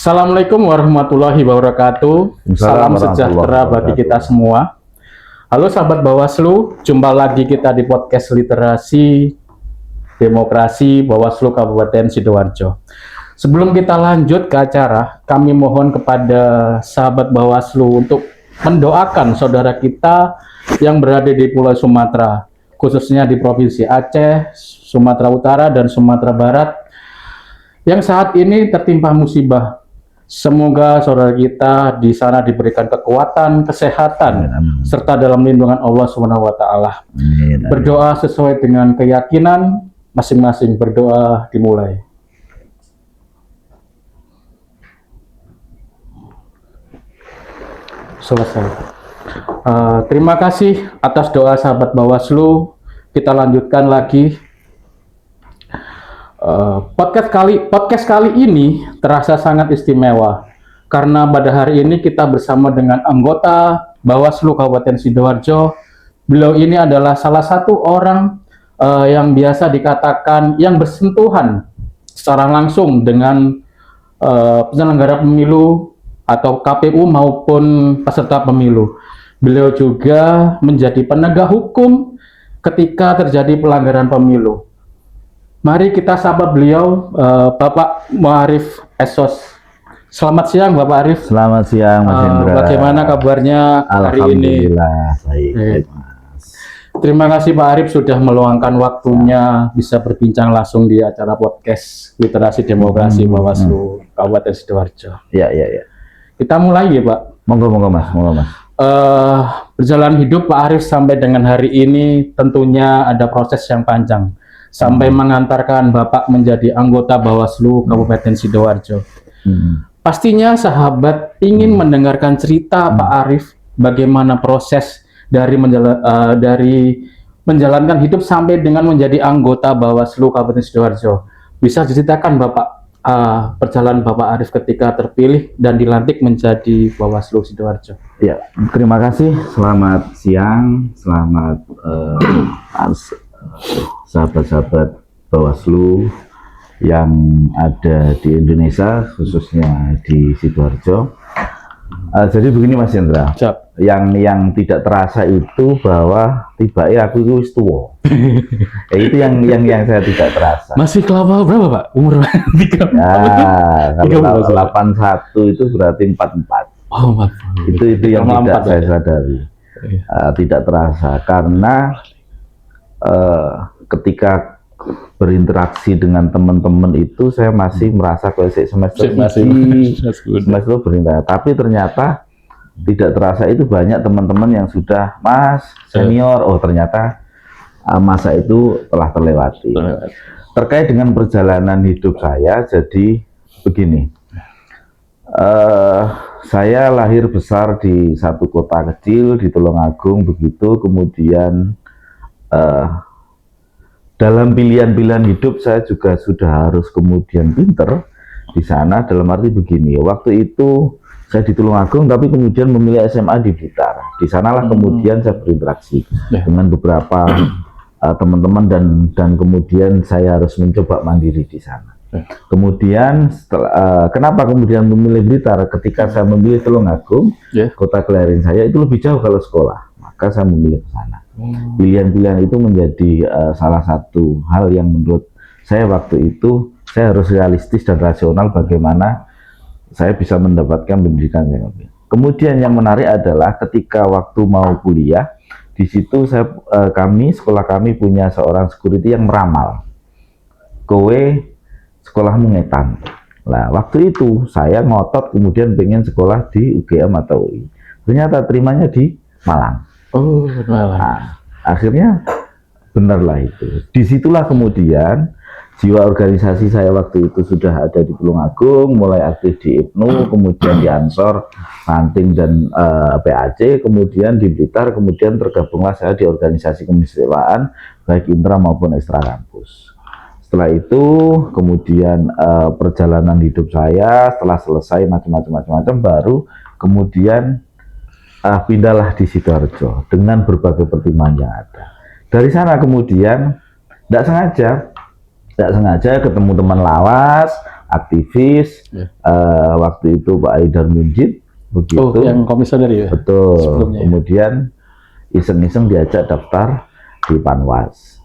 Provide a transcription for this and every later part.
Assalamualaikum warahmatullahi wabarakatuh. Salam sejahtera bagi kita semua. Halo sahabat Bawaslu, jumpa lagi kita di podcast Literasi Demokrasi Bawaslu Kabupaten Sidoarjo. Sebelum kita lanjut ke acara, kami mohon kepada sahabat Bawaslu untuk mendoakan saudara kita yang berada di Pulau Sumatera, khususnya di Provinsi Aceh, Sumatera Utara, dan Sumatera Barat, yang saat ini tertimpa musibah. Semoga saudara kita di sana diberikan kekuatan, kesehatan, serta dalam lindungan Allah Subhanahu wa Ta'ala. Berdoa sesuai dengan keyakinan masing-masing. Berdoa dimulai. Selesai. Terima kasih atas doa sahabat Bawaslu. Kita lanjutkan lagi. Podcast kali ini terasa sangat istimewa karena pada hari ini kita bersama dengan anggota Bawaslu Kabupaten Sidoarjo. Beliau ini adalah salah satu orang yang biasa dikatakan yang bersentuhan secara langsung dengan penyelenggara pemilu atau KPU maupun peserta pemilu. Beliau juga menjadi penegak hukum ketika terjadi pelanggaran pemilu. Mari kita sapa beliau, Bapak Muarif Esos. Selamat siang, Bapak Arif. Selamat siang, Mas Indra. Bagaimana kabarnya hari ini? Alhamdulillah, baik, Mas. Terima kasih Pak Arif sudah meluangkan waktunya bisa berbincang langsung di acara podcast Literasi Demokrasi Bawaslu Kabupaten Sidoarjo. Ya. Kita mulai ya, Pak. Monggo, Mas. Perjalanan hidup Pak Arif sampai dengan hari ini tentunya ada proses yang panjang. Sampai mengantarkan Bapak menjadi anggota Bawaslu Kabupaten Sidoarjo. Pastinya sahabat ingin mendengarkan cerita Pak Arif bagaimana proses dari menjalankan hidup sampai dengan menjadi anggota Bawaslu Kabupaten Sidoarjo. Bisa diceritakan Bapak perjalanan Bapak Arif ketika terpilih dan dilantik menjadi Bawaslu Sidoarjo? Ya, terima kasih. Selamat siang, selamat sahabat-sahabat Bawaslu yang ada di Indonesia, khususnya di Sidoarjo. Jadi begini Mas Hendra, yang tidak terasa itu bahwa tiba-tiba aku itu tua. Itu yang saya tidak terasa. Masih kelapa berapa Pak? Umur 3? Ya, kalau 81 itu berarti 44. Oh, 44. Itu yang tidak saya sadari. Tidak terasa karena ketika berinteraksi dengan teman-teman itu saya masih merasa kayak semester berinteraksi, tapi ternyata tidak terasa itu banyak teman-teman yang sudah Mas senior. Oh ternyata masa itu telah terlewati. Terkait dengan perjalanan hidup saya, jadi begini, saya lahir besar di satu kota kecil di Tulungagung begitu, kemudian dalam pilihan-pilihan hidup saya juga sudah harus kemudian pinter di sana, dalam arti begini, waktu itu saya di Tulungagung tapi kemudian memilih SMA di Blitar. Di sanalah kemudian saya berinteraksi dengan beberapa teman-teman dan kemudian saya harus mencoba mandiri di sana. Kemudian kenapa kemudian memilih Blitar? Ketika saya memilih Tulungagung, kota kelahiran saya itu lebih jauh kalau sekolah, maka saya memilih ke sana. Pilihan-pilihan itu menjadi salah satu hal yang menurut saya waktu itu saya harus realistis dan rasional bagaimana saya bisa mendapatkan pendidikan yang lebih. Kemudian yang menarik adalah ketika waktu mau kuliah, di situ sekolah kami punya seorang security yang meramal, kowe sekolahmu ngetan. Nah waktu itu saya ngotot kemudian pengen sekolah di UGM atau UI, ternyata terimanya di Malang. Oh, nah, akhirnya benarlah itu. Disitulah kemudian jiwa organisasi saya waktu itu sudah ada di Tulungagung, mulai aktif di IPNU, kemudian di Ansor, Ranting dan PAC, kemudian di Blitar, kemudian tergabunglah saya di organisasi kemahasiswaan baik intra maupun ekstra kampus. Setelah itu kemudian perjalanan hidup saya setelah selesai macam-macam baru kemudian pindahlah di Sidoarjo dengan berbagai pertimbangan yang ada. Dari sana kemudian tidak sengaja Tidak sengaja ketemu teman lawas, aktivis, Ya. waktu itu Pak Haidar Minjid, begitu. Oh, yang komisioner ya? Betul. Sebelumnya, ya? Kemudian iseng-iseng diajak daftar di Panwas.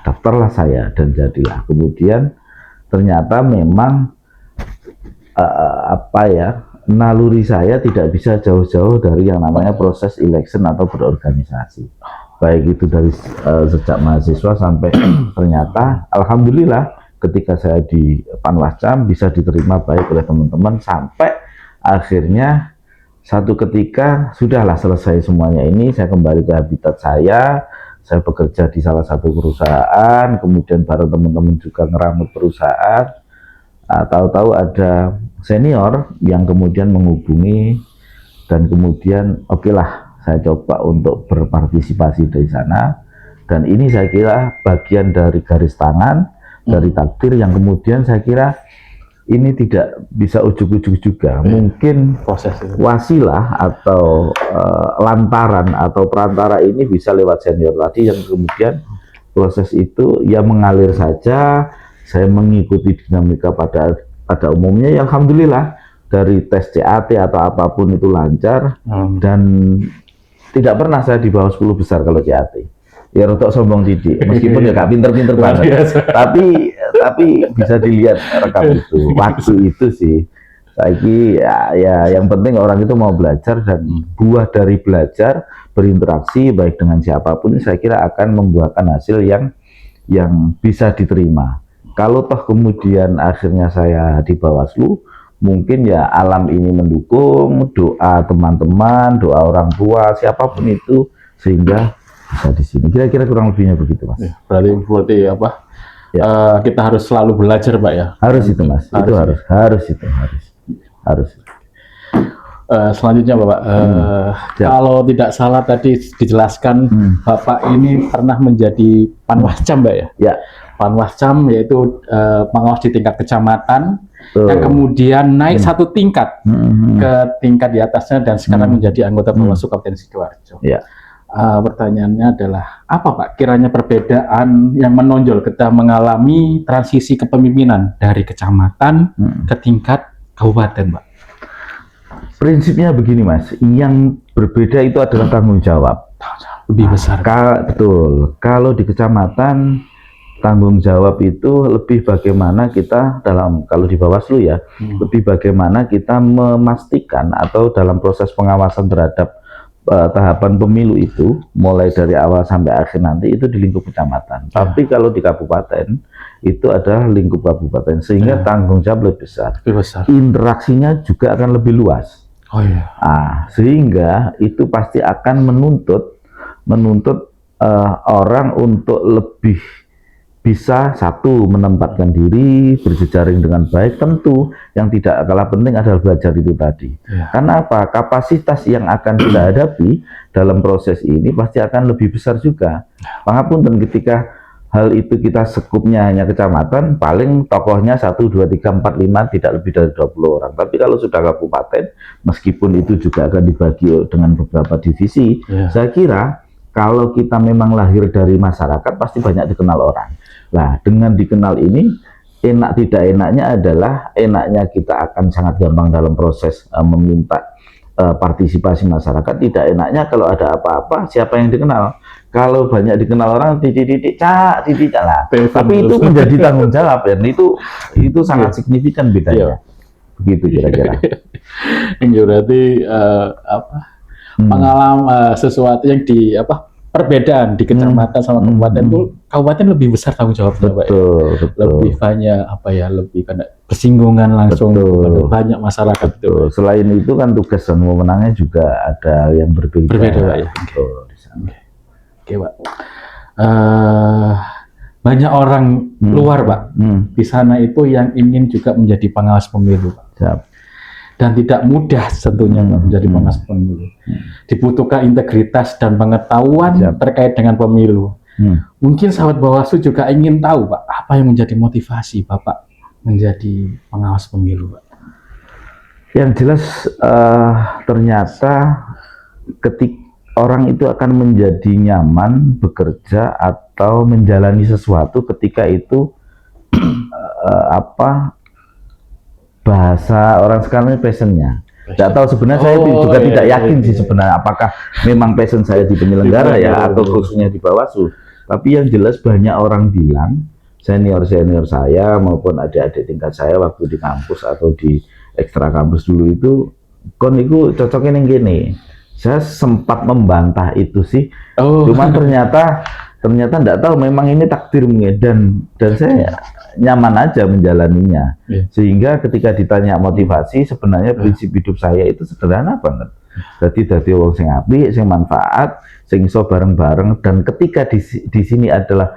Daftarlah saya dan jadilah. Kemudian ternyata memang naluri saya tidak bisa jauh-jauh dari yang namanya proses election atau berorganisasi. Baik itu dari sejak mahasiswa sampai ternyata alhamdulillah ketika saya di Panwascam bisa diterima baik oleh teman-teman sampai akhirnya satu ketika sudahlah selesai semuanya ini, saya kembali ke habitat saya bekerja di salah satu perusahaan, kemudian bareng teman-teman juga ngeramut perusahaan. Tahu-tahu ada senior yang kemudian menghubungi dan kemudian oke lah saya coba untuk berpartisipasi dari sana, dan ini saya kira bagian dari garis tangan dari takdir yang kemudian saya kira ini tidak bisa ujuk-ujuk juga, mungkin Proses itu. wasilah atau lantaran atau perantara ini bisa lewat senior tadi yang kemudian proses itu ya mengalir saja. Saya mengikuti dinamika pada umumnya ya alhamdulillah dari tes CAT atau apapun itu lancar dan tidak pernah saya di bawah 10 besar kalau CAT. Ya rotok sombong didik, meskipun ya gak pinter-pinter banget, tapi bisa dilihat rekam itu. Waktu itu sih, ya yang penting orang itu mau belajar dan buah dari belajar berinteraksi baik dengan siapapun saya kira akan membuahkan hasil yang bisa diterima. Kalau toh kemudian akhirnya saya di Bawaslu, mungkin ya alam ini mendukung, doa teman-teman, doa orang tua, siapapun itu sehingga bisa di sini. Kira-kira kurang lebihnya begitu, Mas. Ya, berarti apa? Ya. Kita harus selalu belajar, Pak ya. Harus itu, Mas. Harus. Selanjutnya, Bapak, kalau tidak salah tadi dijelaskan, Bapak ini pernah menjadi Panwascam, Mbak ya? Ya. Panwascam yaitu pengawas di tingkat kecamatan yang kemudian naik satu tingkat ke tingkat di atasnya dan sekarang menjadi anggota Bawaslu Kabupaten Sidoarjo. Ya. Pertanyaannya adalah apa Pak kiranya perbedaan yang menonjol ketika mengalami transisi kepemimpinan dari kecamatan ke tingkat kabupaten, Pak? Prinsipnya begini, Mas, yang berbeda itu adalah tanggung jawab. Lebih besar. Betul. Kalau di kecamatan tanggung jawab itu lebih bagaimana kita kalau di Bawaslu ya, lebih bagaimana kita memastikan atau dalam proses pengawasan terhadap tahapan pemilu itu mulai dari awal sampai akhir nanti itu di lingkup kecamatan. Tapi kalau di kabupaten itu adalah lingkup kabupaten sehingga tanggung jawab lebih besar. Interaksinya juga akan lebih luas. Oh iya. Sehingga itu pasti akan menuntut orang untuk lebih bisa menempatkan diri, berjejaring dengan baik. Tentu yang tidak kalah penting adalah belajar itu tadi. Karena apa? Kapasitas yang akan kita hadapi dalam proses ini pasti akan lebih besar juga. Pangapunten ketika hal itu kita sekupnya hanya kecamatan, paling tokohnya 1, 2, 3, 4, 5 tidak lebih dari 20 orang. Tapi kalau sudah kabupaten, meskipun itu juga akan dibagi dengan beberapa divisi, saya kira kalau kita memang lahir dari masyarakat pasti banyak dikenal orang. Nah, dengan dikenal ini, enak tidak enaknya adalah enaknya kita akan sangat gampang dalam proses meminta partisipasi masyarakat. Tidak enaknya kalau ada apa-apa, siapa yang dikenal? Kalau banyak dikenal orang, titik lah. Tapi itu menjadi tanggung jawab, dan itu sangat signifikan bedanya. Begitu kira-kira. Ini berarti pengalaman sesuatu yang perbedaan di kecamatan sama kabupaten itu kabupaten lebih besar tanggung jawabnya, Pak. Betul. Lebih banyak lebih karena bersinggungan langsung banyak masyarakat itu. Selain itu kan tugas dan wewenangnya juga ada yang berbeda. Pak ya. Betul. Oke, Pak. Banyak orang luar, Pak, di sana itu yang ingin juga menjadi pengawas pemilu, Pak. Siap. Dan tidak mudah tentunya menjadi pengawas pemilu. Dibutuhkan integritas dan pengetahuan terkait dengan pemilu. Mungkin sahabat Bawaslu juga ingin tahu, Pak, apa yang menjadi motivasi Bapak menjadi pengawas pemilu, Pak? Yang jelas ternyata ketika orang itu akan menjadi nyaman bekerja atau menjalani sesuatu ketika itu bahasa orang sekarang ini passionnya. Tidak tahu sebenarnya saya juga tidak yakin sih sebenarnya apakah memang passion saya di penyelenggara ya atau khususnya di Bawaslu. Tapi yang jelas banyak orang bilang senior saya maupun adik-adik tingkat saya waktu di kampus atau di ekstra kampus dulu itu kon itu cocoknya yang gini. Saya sempat membantah itu sih. Cuman ternyata tidak tahu memang ini takdir dan saya nyaman aja menjalaninya. Sehingga ketika ditanya motivasi sebenarnya prinsip hidup saya itu sederhana banget. Jadi wong sing apik, sing manfaat, sing iso bareng-bareng, dan ketika di sini adalah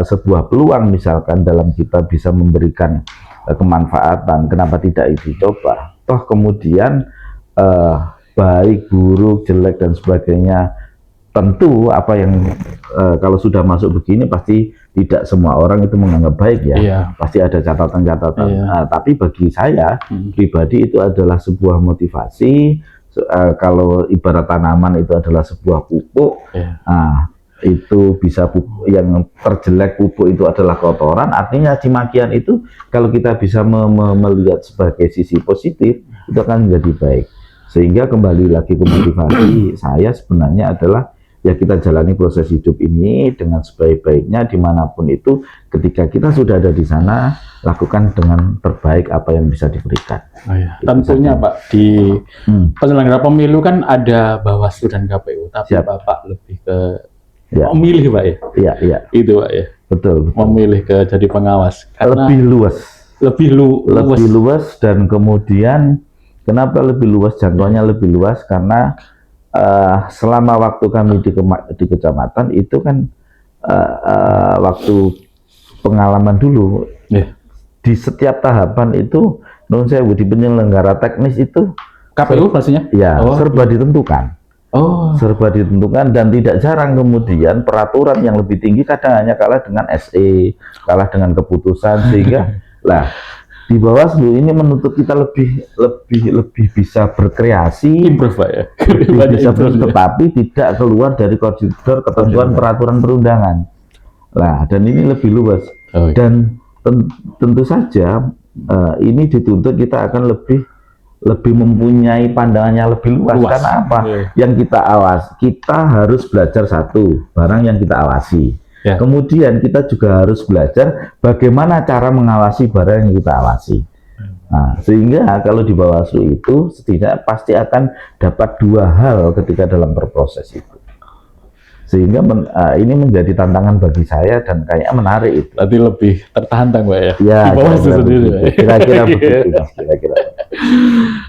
sebuah peluang misalkan dalam kita bisa memberikan kemanfaatan, kenapa tidak itu coba. Toh kemudian baik, buruk, jelek dan sebagainya, tentu apa yang kalau sudah masuk begini pasti tidak semua orang itu menganggap baik ya. Pasti ada catatan-catatan. Tapi bagi saya pribadi itu adalah sebuah motivasi. Kalau ibarat tanaman itu adalah sebuah pupuk. Itu bisa pupuk, yang terjelek pupuk itu adalah kotoran. Artinya cimakian itu kalau kita bisa melihat sebagai sisi positif itu akan menjadi baik. Sehingga kembali lagi ke motivasi saya sebenarnya adalah ya kita jalani proses hidup ini dengan sebaik-baiknya dimanapun itu. Ketika kita sudah ada di sana, lakukan dengan terbaik apa yang bisa diberikan. Tentunya Pak, di penyelenggara pemilu kan ada Bawaslu dan KPU, tapi Bapak lebih ke memilih Pak ya? Iya. Itu Pak ya? Betul. Memilih ke jadi pengawas. Karena lebih luas dan kemudian kenapa lebih luas, jangkauannya lebih luas karena selama waktu kami di kecamatan itu kan waktu pengalaman dulu di setiap tahapan itu di penyelenggara teknis itu KPU maksudnya? Ya, serba ditentukan. Serba ditentukan dan tidak jarang kemudian peraturan yang lebih tinggi kadang hanya kalah dengan SE, kalah dengan keputusan sehingga lah di Bawaslu ini menuntut kita lebih bisa berkreasi, tetapi tidak keluar dari koridor ketentuan peraturan perundangan. Nah, dan ini lebih luas dan tentu saja ini dituntut kita akan lebih mempunyai pandangannya lebih luas. Karena apa? Yang kita harus belajar satu barang yang kita awasi. Kemudian kita juga harus belajar bagaimana cara mengawasi barang yang kita awasi. Nah, sehingga kalau di Bawaslu itu setidaknya pasti akan dapat dua hal ketika dalam berproses itu. Sehingga ini menjadi tantangan bagi saya dan kayaknya menarik itu. Berarti lebih tertantang Pak ya? Ya, di Bawaslu sendiri. Kira-kira begitu.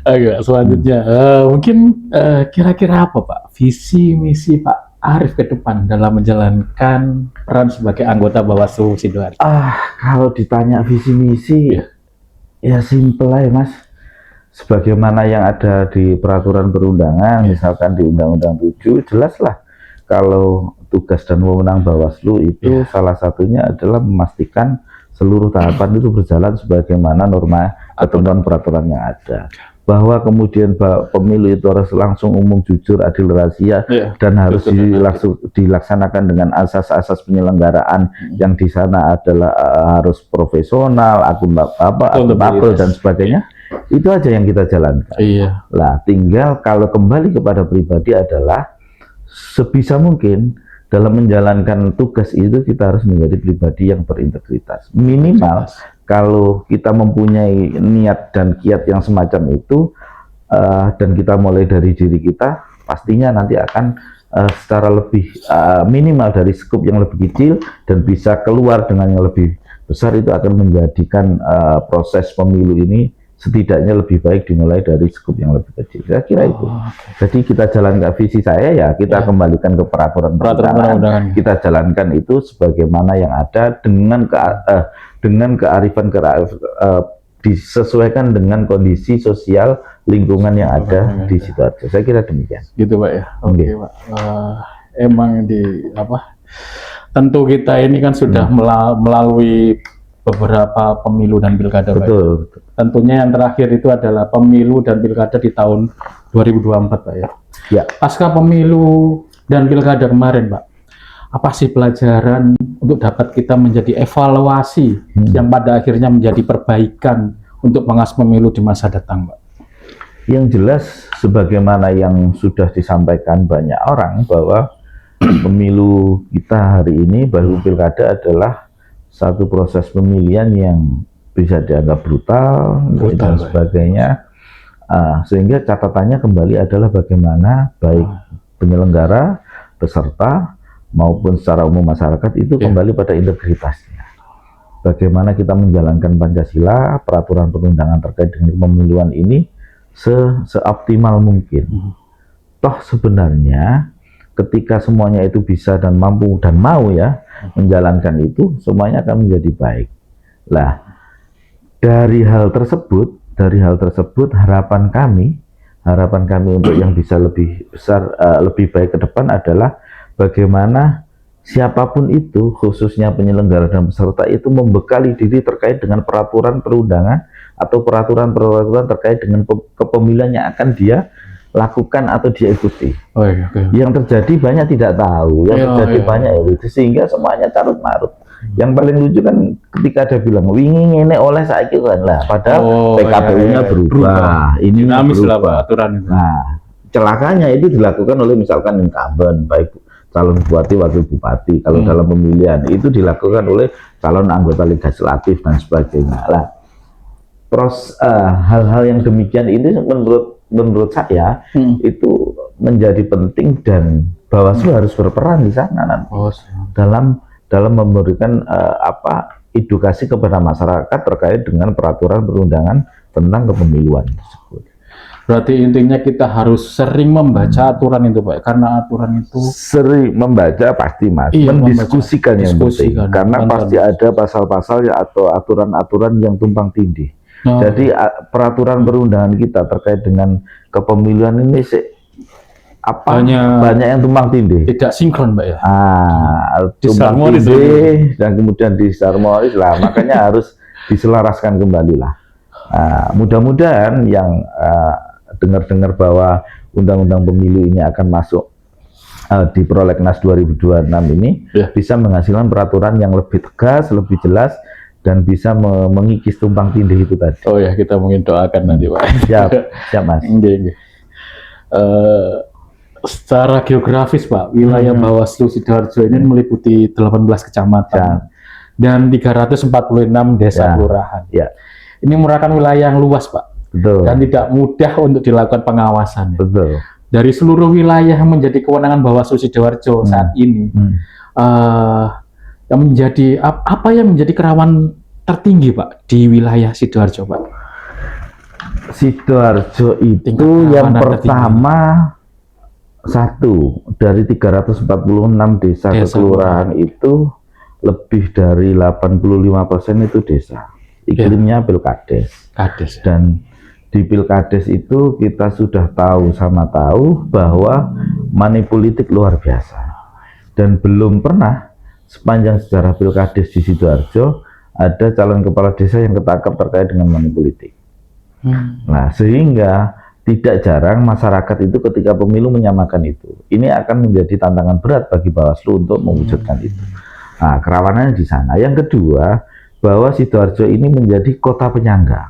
Oke, selanjutnya mungkin kira-kira apa Pak visi misi Pak Arief ke depan dalam menjalankan peran sebagai anggota Bawaslu Sidoarjo? Kalau ditanya visi misi, ya simple aja Mas. Sebagaimana yang ada di peraturan perundangan, misalkan di Undang-Undang 7, jelaslah kalau tugas dan wewenang Bawaslu itu salah satunya adalah memastikan seluruh tahapan itu berjalan sebagaimana norma ketentuan peraturan yang ada. Bahwa kemudian pemilu itu harus langsung umum, jujur, adil, rahasia, dan harus dilaksanakan dengan asas-asas penyelenggaraan yang di sana adalah harus profesional, akuntabel dan sebagainya. Itu aja yang kita jalankan. Lah, tinggal kalau kembali kepada pribadi adalah sebisa mungkin dalam menjalankan tugas itu kita harus menjadi pribadi yang berintegritas. Minimal kalau kita mempunyai niat dan kiat yang semacam itu dan kita mulai dari diri kita, pastinya nanti akan secara lebih minimal dari skup yang lebih kecil dan bisa keluar dengan yang lebih besar, itu akan menjadikan proses pemilu ini setidaknya lebih baik dimulai dari skup yang lebih kecil. Saya kira itu. Jadi kita jalankan visi saya ya kita kembalikan ke peraturan perundangan. Kita jalankan itu sebagaimana yang ada dengan kearifan disesuaikan dengan kondisi sosial lingkungan yang ada di Sidoarjo. Saya kira demikian. Gitu Pak ya. Oke Pak. Emang tentu kita ini kan sudah melalui beberapa pemilu dan pilkada. Betul. Tentunya yang terakhir itu adalah pemilu dan pilkada di tahun 2024 Pak ya. Pasca pemilu dan pilkada kemarin Pak, apa sih pelajaran untuk dapat kita menjadi evaluasi yang pada akhirnya menjadi perbaikan untuk pengawas pemilu di masa datang, Pak? Yang jelas, sebagaimana yang sudah disampaikan banyak orang, bahwa pemilu kita hari ini, baru pilkada, adalah satu proses pemilihan yang bisa dianggap brutal dan sebagainya. Sehingga catatannya kembali adalah bagaimana baik penyelenggara, peserta, maupun secara umum masyarakat itu kembali pada integritasnya. Bagaimana kita menjalankan Pancasila, peraturan perundangan terkait dengan pemiluan ini seoptimal mungkin. Toh sebenarnya ketika semuanya itu bisa dan mampu dan mau menjalankan itu, semuanya akan menjadi baik. Lah, dari hal tersebut harapan kami untuk yang bisa lebih besar, lebih baik ke depan adalah bagaimana siapapun itu, khususnya penyelenggara dan peserta, itu membekali diri terkait dengan peraturan perundangan atau peraturan-peraturan terkait dengan kepemilian yang akan dia lakukan atau dia ikuti. Yang terjadi banyak tidak tahu, banyak itu, sehingga semuanya carut marut. Yang paling lucu kan ketika ada bilang wingi ngene oleh saiki kan lah, padahal PKPU-nya berubah, ini berubah aturan itu. Nah, celakanya itu dilakukan oleh misalkan incumbent, baik calon bupati, wakil bupati. Kalau dalam pemilihan itu dilakukan oleh calon anggota legislatif dan sebagainya. Lah, hal-hal yang demikian ini menurut saya itu menjadi penting, dan Bawaslu harus berperan di sana nanti dalam memberikan edukasi kepada masyarakat terkait dengan peraturan perundangan tentang kepemiluan tersebut. Berarti intinya kita harus sering membaca aturan itu, Pak, karena aturan itu sering membaca pasti, Mas. Mendiskusikan yang penting, karena pasti ada pasal-pasal atau aturan-aturan yang tumpang tindih. Jadi peraturan perundangan kita terkait dengan kepemiluan ini banyak yang tumpang tindih, tidak sinkron, Mbak, ya. Tumpang tindih dan kemudian disharmonis lah, makanya harus diselaraskan kembali lah. Mudah-mudahan yang dengar-dengar bahwa undang-undang pemilu ini akan masuk di Prolegnas 2026 ini bisa menghasilkan peraturan yang lebih tegas, lebih jelas, dan bisa mengikis tumpang tindih itu tadi. Oh ya, kita mungkin doakan nanti, Pak. Siap Mas. Secara geografis, Pak, wilayah Bawaslu Sidoarjo ini meliputi 18 kecamatan dan 346 desa kelurahan. Ini merupakan wilayah yang luas, Pak. Betul. Dan tidak mudah untuk dilakukan pengawasan. Betul. Dari seluruh wilayah yang menjadi kewenangan Bawaslu Sidoarjo saat ini, yang menjadi apa yang menjadi kerawanan tertinggi, Pak, di wilayah Sidoarjo, Pak? Sidoarjo itu yang pertama, satu dari 346 desa kelurahan itu lebih dari 85% itu desa. Iklimnya pilkades. Dan di pilkades itu kita sudah tahu bahwa money politik luar biasa. Dan belum pernah sepanjang sejarah pilkades di Sidoarjo ada calon kepala desa yang ketangkap terkait dengan money politik. Nah, sehingga tidak jarang masyarakat itu ketika pemilu menyamakan itu. Ini akan menjadi tantangan berat bagi Bawaslu untuk mewujudkan itu. Nah, kerawanannya di sana. Yang kedua, bahwa Sidoarjo ini menjadi kota penyangga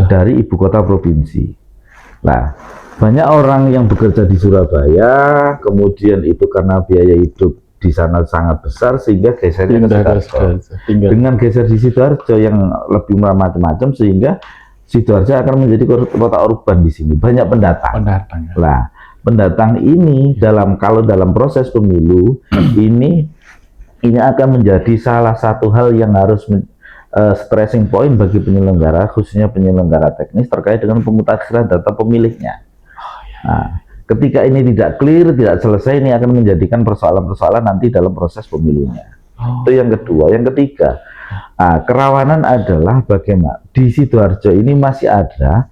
dari ibu kota provinsi. Nah, banyak orang yang bekerja di Surabaya, kemudian itu karena biaya hidup di sana sangat besar sehingga gesernya ke Sidoarjo. Dengan geser di Sidoarjo yang lebih macam-macam, sehingga Sidoarjo akan menjadi kota urban di sini, banyak pendatang. Nah, pendatang ini kalau dalam proses pemilu ini akan menjadi salah satu hal yang harus stressing point bagi penyelenggara, khususnya penyelenggara teknis terkait dengan pemutakhiran data pemilihnya. Nah, ketika ini tidak clear, tidak selesai, ini akan menjadikan persoalan-persoalan nanti dalam proses pemilunya. Itu yang kedua. Yang ketiga, kerawanan adalah bagaimana di Sidoarjo ini masih ada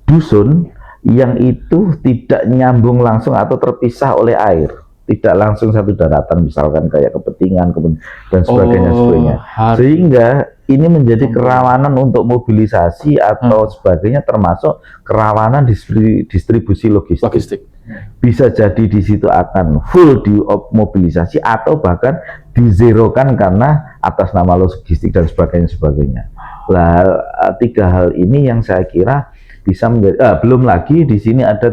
dusun yang itu tidak nyambung langsung atau terpisah oleh air, tidak langsung satu daratan, misalkan kayak Kepentingan dan sebagainya, sehingga ini menjadi kerawanan untuk mobilisasi atau sebagainya, termasuk kerawanan distribusi logistik. Bisa jadi di situ akan full dimobilisasi atau bahkan dizerokan karena atas nama logistik dan sebagainya. Lah, tiga hal ini yang saya kira bisa menjadi, belum lagi di sini ada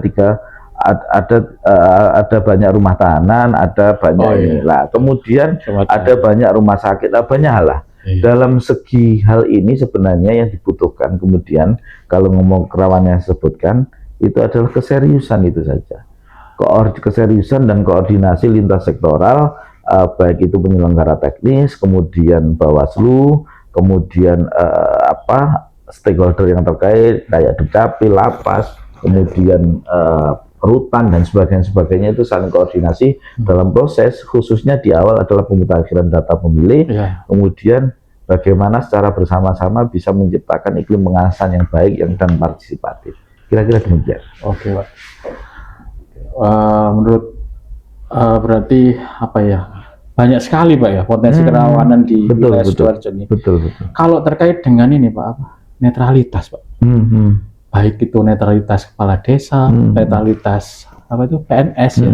ada banyak rumah tahanan, ada banyak ini lah. Kemudian ada banyak rumah sakit, banyak hal lah. Dalam segi hal ini sebenarnya yang dibutuhkan kemudian kalau ngomong kerawanan yang sebutkan itu adalah keseriusan itu saja. Keseriusan dan koordinasi lintas sektoral, baik itu penyelenggara teknis, kemudian Bawaslu, kemudian stakeholder yang terkait kayak Dukcapil, Lapas, kemudian rutan dan sebagainya itu saling koordinasi dalam proses, khususnya di awal adalah pemutakhiran data pemilih, kemudian bagaimana secara bersama-sama bisa menciptakan iklim pengawasan yang baik dan partisipatif. Kira-kira demikian. Oke, Pak. Menurut berarti apa ya? Banyak sekali, Pak, ya potensi kerawanan di wilayah Sidoarjo ini. Betul. Kalau terkait dengan ini, Pak, netralitas, Pak. Baik itu netralitas kepala desa, netralitas PNS ya.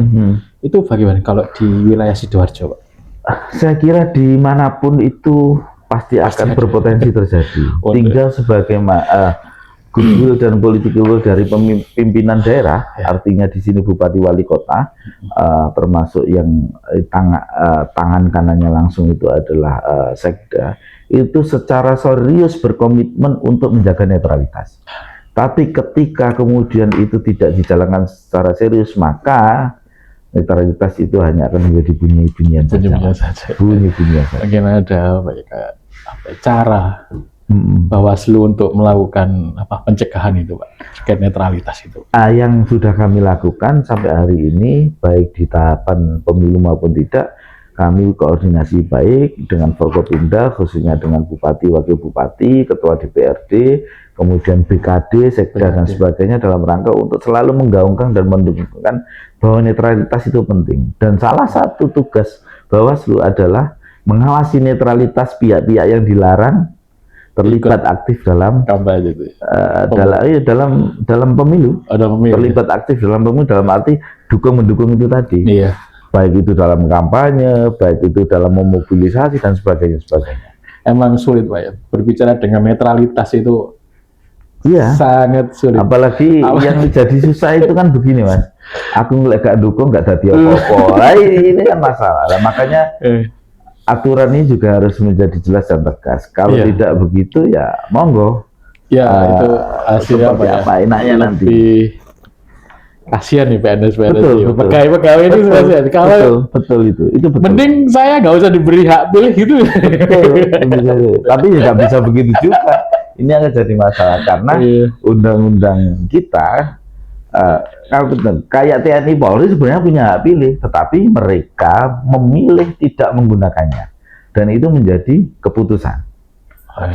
Itu bagaimana kalau di wilayah Sidoarjo, Pak? Saya kira dimanapun itu pasti akan berpotensi terjadi. Tinggal sebagai goodwill dan political will dari pimpinan daerah, artinya di sini bupati wali kota, termasuk yang tangan kanannya langsung itu adalah sekda, itu secara serius berkomitmen untuk menjaga netralitas. Tapi ketika kemudian itu tidak dijalankan secara serius, maka netralitas itu hanya akan menjadi bunyi-bunyian saja. Bunyi-bunyian saja. Mungkin ada cara Bawaslu untuk melakukan pencegahan itu, Pak, terkait netralitas itu. Yang sudah kami lakukan sampai hari ini, baik di tahapan pemilu maupun tidak, kami koordinasi baik dengan Forkopimda, khususnya dengan Bupati, Wakil Bupati, Ketua DPRD, kemudian BKD, Sekda dan sebagainya dalam rangka untuk selalu menggaungkan dan mendukungkan bahwa netralitas itu penting. Dan salah satu tugas Bawaslu adalah mengawasi netralitas pihak-pihak yang dilarang terlibat aktif dalam kampanye itu. Dalam pemilu. Terlibat aktif dalam pemilu dalam arti mendukung itu tadi. Iya. Baik itu dalam kampanye, baik itu dalam memobilisasi dan sebagainya. Emang sulit, Pak, ya, berbicara dengan netralitas itu. Iya. Sangat sulit. Apalagi yang jadi susah itu kan begini, Mas. Aku gak dukung, gak dadi apa-apa. Ini kan masalah. Nah, makanya aturan ini juga harus menjadi jelas dan tegas. Kalau tidak begitu ya monggo. Ya, itu hasilnya apa enaknya nanti. Kasihan nih PNS pegawai ini kasihan. Kalau betul itu betul. Mending saya nggak usah diberi hak pilih gitu. Betul. Tapi nggak bisa begitu juga. Ini akan jadi masalah karena undang-undang kita kayak TNI Polri sebenarnya punya hak pilih, tetapi mereka memilih tidak menggunakannya, dan itu menjadi keputusan.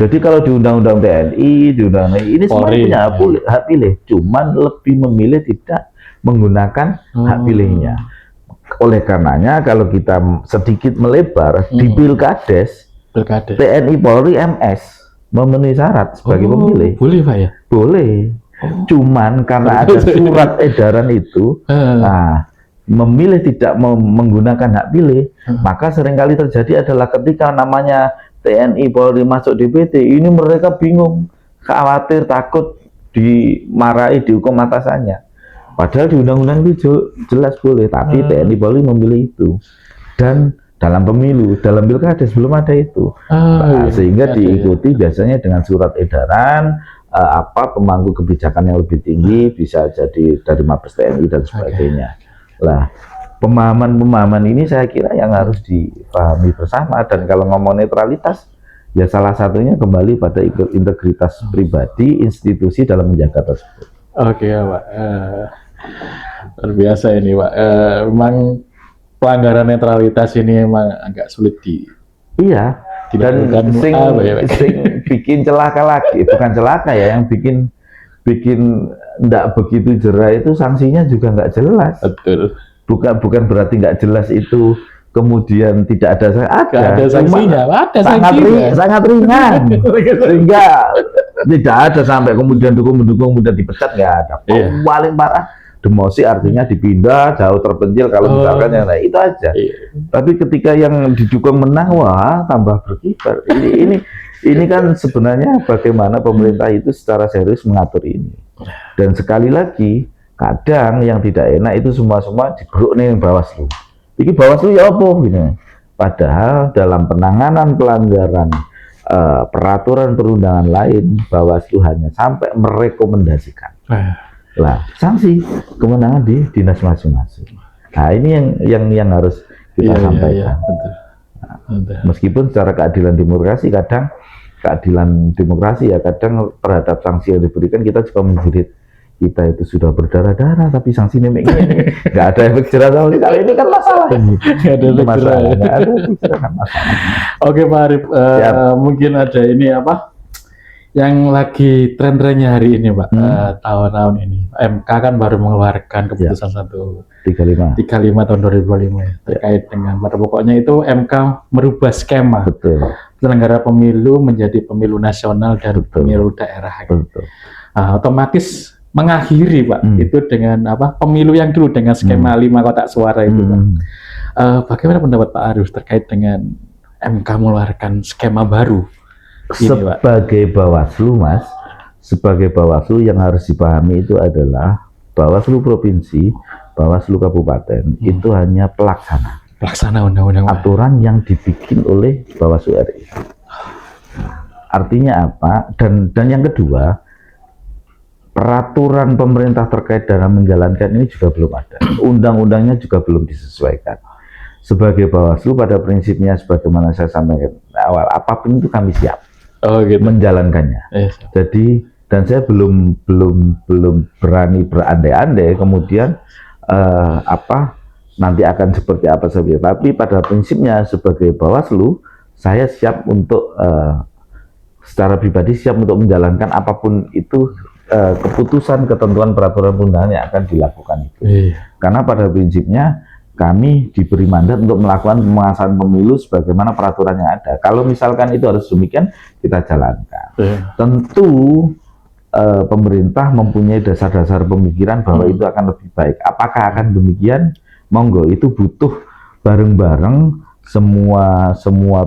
Jadi kalau di undang-undang TNI, di undang-undang ini semuanya punya hak pilih, cuman lebih memilih tidak menggunakan hak pilihnya. Oleh karenanya kalau kita sedikit melebar di Pilkades, TNI Polri MS memenuhi syarat sebagai pemilih. Boleh, Pak, ya? Boleh. Cuman karena ada surat edaran itu, memilih tidak menggunakan hak pilih, maka seringkali terjadi adalah ketika namanya TNI Polri masuk DPT, ini mereka bingung, khawatir, takut dimarahi, dihukum atasannya. Padahal di undang-undang itu jelas boleh, tapi TNI Polri memilih itu. Dan dalam pemilu, dalam pilkada belum ada itu. Sehingga diikuti biasanya dengan surat edaran, pemangku kebijakan yang lebih tinggi, bisa jadi dari Mabes TNI dan sebagainya. Lah, pemahaman ini saya kira yang harus dipahami bersama. Dan kalau ngomong netralitas, ya salah satunya kembali pada integritas pribadi institusi dalam menjaga tersebut. Oke, ya, Pak. Luar biasa ini, Pak. Memang pelanggaran netralitas ini memang agak sulit dan sing bikin celaka lagi, bukan celaka ya, yang bikin enggak begitu jerah itu sanksinya juga enggak jelas. Betul. Bukan berarti enggak jelas itu kemudian tidak ada sanksinya, sangat ringan. Sehingga tidak ada sampai kemudian mendukung kemudian dipecat, enggak ada. Paling parah demosi artinya dipindah jauh terpencil kalau misalkan yang lain itu aja. Tapi ketika yang didukung menang, wah tambah berkibar. Ini kan sebenarnya bagaimana pemerintah itu secara serius mengatur ini. Dan sekali lagi, kadang yang tidak enak itu semua digeruk nih Bawaslu. Ini Bawaslu ya apa gini? Padahal dalam penanganan pelanggaran peraturan perundangan lain, Bawaslu hanya sampai merekomendasikan. Lah, sanksi kemenangan di dinas masing-masing. Nah, ini yang harus kita sampaikan. Betul. Meskipun secara keadilan demokrasi ya kadang terhadap sanksi yang diberikan kita juga menjerit, kita itu sudah berdarah-darah tapi sanksi ini nggak ada efek jerah sama sekali. Ini kan masalah ini. Nggak ada efek jerah. Oke Pak Arief, mungkin ada ini apa yang lagi tren-trennya hari ini Pak, tahun-tahun ini MK kan baru mengeluarkan keputusan 135 tahun 2005 ya, terkait dengan pada pokoknya itu MK merubah skema penyelenggara pemilu menjadi pemilu nasional dan pemilu daerah. Otomatis mengakhiri Pak itu dengan apa pemilu yang dulu dengan skema 5 kotak suara itu Pak. Bagaimana pendapat Pak Arief terkait dengan MK mengeluarkan skema baru? Sebagai Bawaslu Mas, sebagai Bawaslu yang harus dipahami itu adalah Bawaslu Provinsi, Bawaslu Kabupaten itu hanya pelaksana undang-undang aturan yang dibikin oleh Bawaslu RI. Artinya apa? Dan yang kedua, peraturan pemerintah terkait dalam menjalankan ini juga belum ada. Undang-undangnya juga belum disesuaikan. Sebagai Bawaslu pada prinsipnya sebagaimana saya sampaikan awal, apapun itu kami siap menjalankannya. Jadi dan saya belum berani berandai-andai kemudian nanti akan seperti apa saja. Tapi pada prinsipnya sebagai Bawaslu saya siap untuk secara pribadi siap untuk menjalankan apapun itu keputusan ketentuan peraturan perundangan yang akan dilakukan itu. Karena pada prinsipnya kami diberi mandat untuk melakukan pengawasan pemilu sebagaimana peraturan yang ada. Kalau misalkan itu harus demikian, kita jalankan. Tentu pemerintah mempunyai dasar-dasar pemikiran bahwa itu akan lebih baik. Apakah akan demikian? Monggo, itu butuh bareng-bareng semua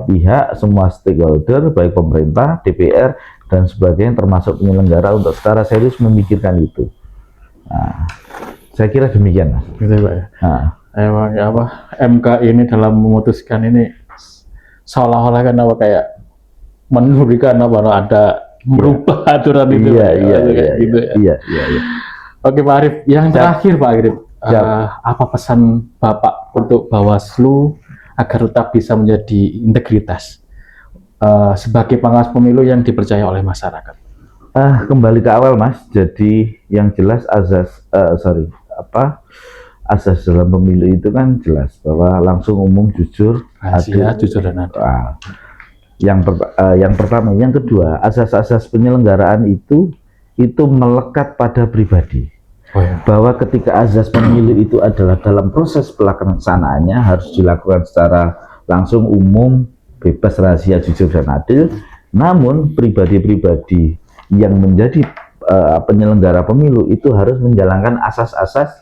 pihak, semua stakeholder, baik pemerintah, DPR, dan sebagainya, termasuk penyelenggara untuk secara serius memikirkan itu. Nah, saya kira demikian, Mas. Gitu Pak ya. Emang ya apa MK ini dalam memutuskan ini seolah-olah kan apa kayak memberikan apa ada merubah aturan itu. Iya. Oke Pak Arief, yang terakhir Pak Arief, apa pesan Bapak untuk Bawaslu agar tetap bisa menjadi integritas sebagai pengawas pemilu yang dipercaya oleh masyarakat? Kembali ke awal Mas, jadi yang jelas asas dalam pemilu itu kan jelas bahwa langsung, umum, jujur, adil, jujur dan adil. Yang pertama, yang kedua, asas-asas penyelenggaraan itu melekat pada pribadi. Bahwa ketika azas pemilu itu adalah dalam proses pelaksanaannya harus dilakukan secara langsung, umum, bebas, rahasia, jujur dan adil. Namun pribadi-pribadi yang menjadi penyelenggara pemilu itu harus menjalankan asas-asas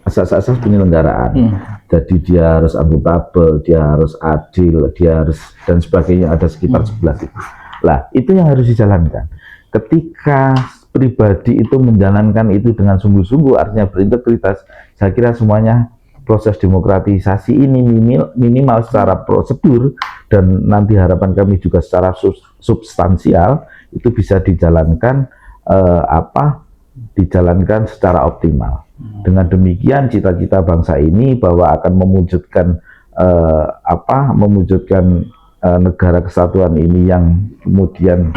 asas-asas penyelenggaraan. Jadi dia harus akuntabel, dia harus adil, dia harus dan sebagainya, ada sekitar 11 itu. Lah, itu yang harus dijalankan. Ketika pribadi itu menjalankan itu dengan sungguh-sungguh, artinya berintegritas, saya kira semuanya proses demokratisasi ini minimal secara prosedur dan nanti harapan kami juga secara substansial itu bisa dijalankan dijalankan secara optimal. Dengan demikian cita-cita bangsa ini bahwa akan memwujudkan negara kesatuan ini yang kemudian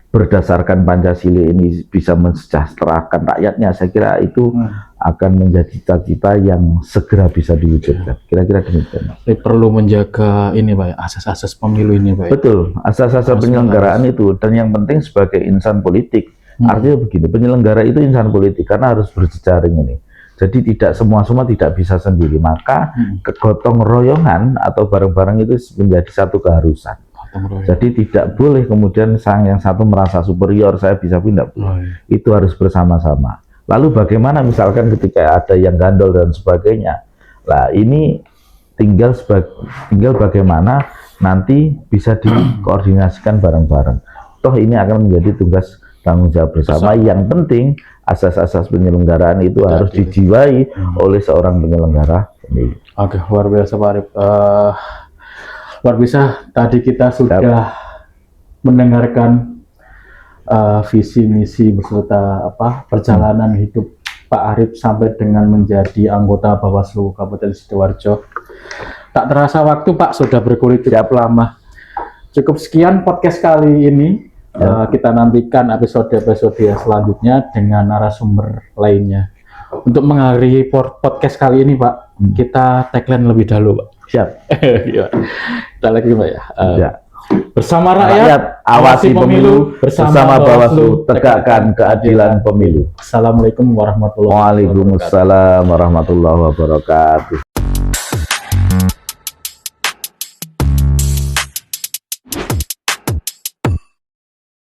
berdasarkan Pancasila ini bisa mensejahterakan rakyatnya, saya kira itu akan menjadi cita-cita yang segera bisa diwujudkan. Kira-kira demikian. Perlu menjaga ini Pak, asas-asas pemilu ini Pak. Betul, asas-asas penyelenggaraan itu, dan yang penting sebagai insan politik. Artinya begini, penyelenggara itu insan politik karena harus berjejaring ini. Jadi tidak semua tidak bisa sendiri, maka kegotong royongan atau bareng-bareng itu menjadi satu keharusan. Jadi tidak boleh kemudian yang satu merasa superior, saya bisa pindah. Itu harus bersama-sama. Lalu bagaimana misalkan ketika ada yang gandol dan sebagainya. Nah, ini tinggal bagaimana nanti bisa dikoordinasikan bareng-bareng. Toh ini akan menjadi tugas tanggung jawab bersama. Yang penting asas-asas penyelenggaraan itu harus dijiwai oleh seorang penyelenggara pemilu. Oke, luar biasa Pak Arif. Luar biasa. Tadi kita sudah mendengarkan visi misi beserta perjalanan hidup Pak Arif sampai dengan menjadi anggota Bawaslu Kabupaten Sidoarjo. Tak terasa waktu Pak sudah berkulit cukup lama. Cukup sekian podcast kali ini. Kita nantikan episode-episode selanjutnya dengan narasumber lainnya. Untuk mengakhiri podcast kali ini Pak, kita tagline lebih dahulu Pak. Siap. Kita lagi Pak ya. Ya. Bersama rakyat, awasi pemilu, bersama Bawaslu, tegakkan keadilan pemilu. Assalamualaikum warahmatullahi wabarakatuh. Waalaikumsalam warahmatullahi wabarakatuh.